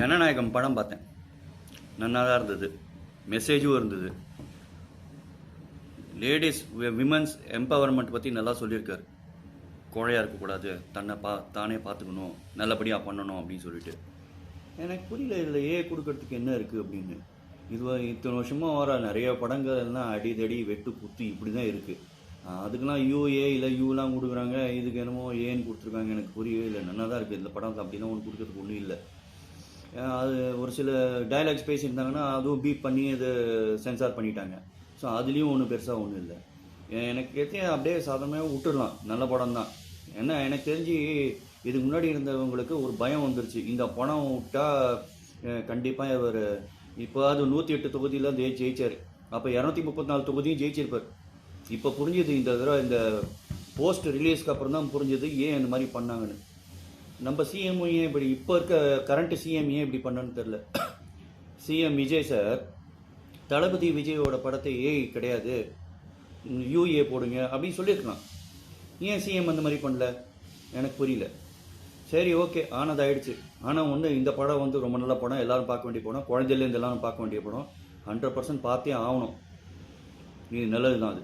ஜனநாயகம் படம் பார்த்தேன். நல்லா தான் இருந்தது. மெசேஜும் இருந்தது. லேடிஸ் விமன்ஸ் எம்பவர்மெண்ட் பற்றி நல்லா சொல்லியிருக்காரு. கோழையாக இருக்கக்கூடாது, தானே பார்த்துக்கணும், நல்லபடியாக பண்ணணும் அப்படின்னு சொல்லிட்டு. எனக்கு புரியல இதில் கொடுக்கறதுக்கு என்ன இருக்குது அப்படின்னு. இத்தனை வருஷமாக வர நிறைய படங்கள் எல்லாம் அடிதடி வெட்டு குத்து இப்படி தான் இருக்குது. அதுக்கெல்லாம் யூஏ இல்லை யூலாம் கொடுக்குறாங்க, இதுக்கு என்னமோ ஏன்னு கொடுத்துருக்காங்க. எனக்கு புரியவே இல்லை. நல்லா தான் இருக்குது இந்த படம். அப்படிலாம் ஒன்று கொடுக்கறதுக்கு ஒன்றும் இல்லை. அது ஒரு சில டைலாக்ஸ் பேசியிருந்தாங்கன்னா அதுவும் பீப் பண்ணி அதை சென்சார் பண்ணிட்டாங்க. ஸோ அதுலேயும் ஒன்றும் பெருசாக ஒன்றும் இல்லை. எனக்கு அப்படியே சாதாரணமாக விட்டுடலாம். நல்ல படம் தான். ஏன்னா எனக்கு தெரிஞ்சு இதுக்கு முன்னாடி இருந்தவங்களுக்கு ஒரு பயம் வந்துருச்சு. இந்த படம் விட்டால் கண்டிப்பாக இவர் இப்போது 108 தொகுதியில் ஜெயிச்சார். அப்போ 234 தொகுதியும் ஜெயிச்சிருப்பார். இப்போ புரிஞ்சுது. இந்த தடவை இந்த போஸ்ட் ரிலீஸ்க்கு அப்புறம் தான் புரிஞ்சுது ஏன் இந்த மாதிரி பண்ணாங்கன்னு. நம்ம சிஎம்மும் ஏன் இப்படி, இப்போ இருக்க கரண்ட் சிஎம் ஏன் இப்படி பண்ணன்னு தெரில. சிஎம் விஜய் சார் தளபதி விஜயோட படத்தை கிடையாது யூஏ போடுங்க அப்படின்னு சொல்லியிருக்கலாம். ஏன் சிஎம் அந்த மாதிரி பண்ணல எனக்கு புரியல. சரி, ஓகே, ஆனது ஆயிடுச்சு. ஆனால் இந்த படம் ரொம்ப நல்ல படம், எல்லாரும் பார்க்க வேண்டிய படம், குழந்தையிலேருந்து எல்லாரும் பார்க்க வேண்டிய படம். 100% பார்த்தே ஆகணும். இது நல்லது தான் அது.